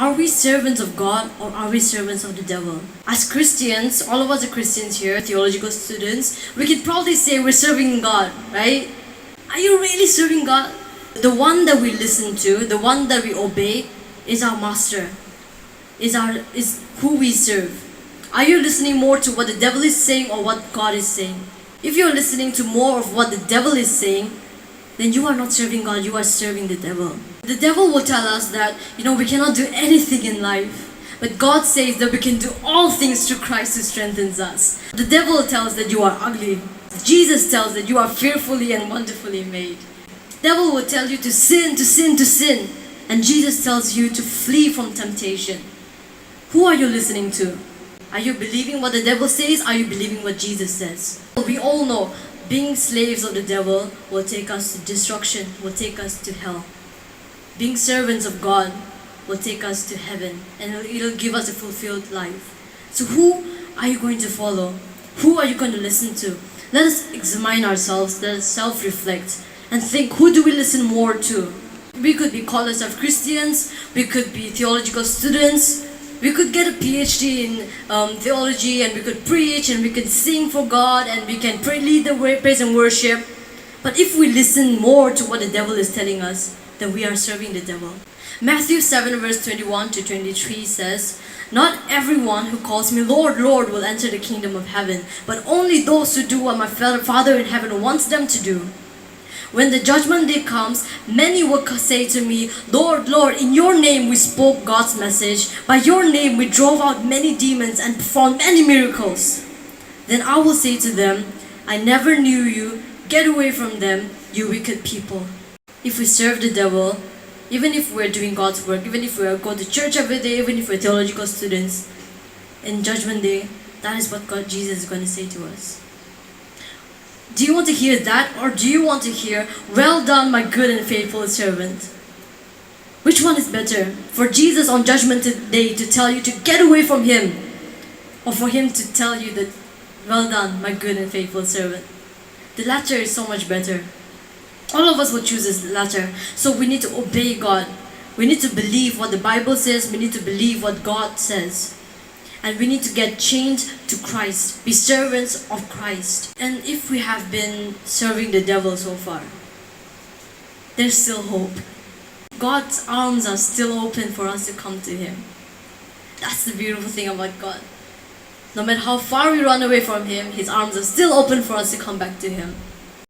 Are we servants of God or are we servants of the devil? As Christians, all of us are Christians here, theological students, we can probably say we're serving God, right? Are you really serving God? The one that we listen to, the one that we obey, is our master, is who we serve. Are you listening more to what the devil is saying or what God is saying? If you're listening to more of what the devil is saying, then you are not serving God, you are serving the devil. The devil will tell us that, we cannot do anything in life. But God says that we can do all things through Christ who strengthens us. The devil tells that you are ugly. Jesus tells that you are fearfully and wonderfully made. The devil will tell you to sin, to sin, to sin. And Jesus tells you to flee from temptation. Who are you listening to? Are you believing what the devil says? Are you believing what Jesus says? We all know being slaves of the devil will take us to destruction, will take us to hell. Being servants of God will take us to heaven, and it'll give us a fulfilled life. So who are you going to follow? Who are you going to listen to? Let us examine ourselves, let us self-reflect and think, who do we listen more to? We could be called ourselves Christians, we could be theological students, we could get a PhD in theology, and we could preach and we could sing for God and we can lead the way, praise and worship. But if we listen more to what the devil is telling us, then we are serving the devil. Matthew 7 verse 21 to 23 says, "Not everyone who calls me Lord, Lord will enter the kingdom of heaven, but only those who do what my Father in heaven wants them to do. When the judgment day comes, many will say to me, Lord, Lord, in your name we spoke God's message. By your name we drove out many demons and performed many miracles. Then I will say to them, I never knew you. Get away from them, you wicked people." If we serve the devil, even if we're doing God's work, even if we go to church every day, even if we're theological students, in Judgment Day, that is what Jesus is going to say to us. Do you want to hear that, or do you want to hear, "Well done, my good and faithful servant"? Which one is better? For Jesus on Judgment Day to tell you to get away from Him, or for Him to tell you that, "Well done, my good and faithful servant"? The latter is so much better. All of us will choose the latter. So we need to obey God. We need to believe what the Bible says. We need to believe what God says. And we need to get chained to Christ. Be servants of Christ. And if we have been serving the devil so far, there's still hope. God's arms are still open for us to come to Him. That's the beautiful thing about God. No matter how far we run away from Him, His arms are still open for us to come back to Him.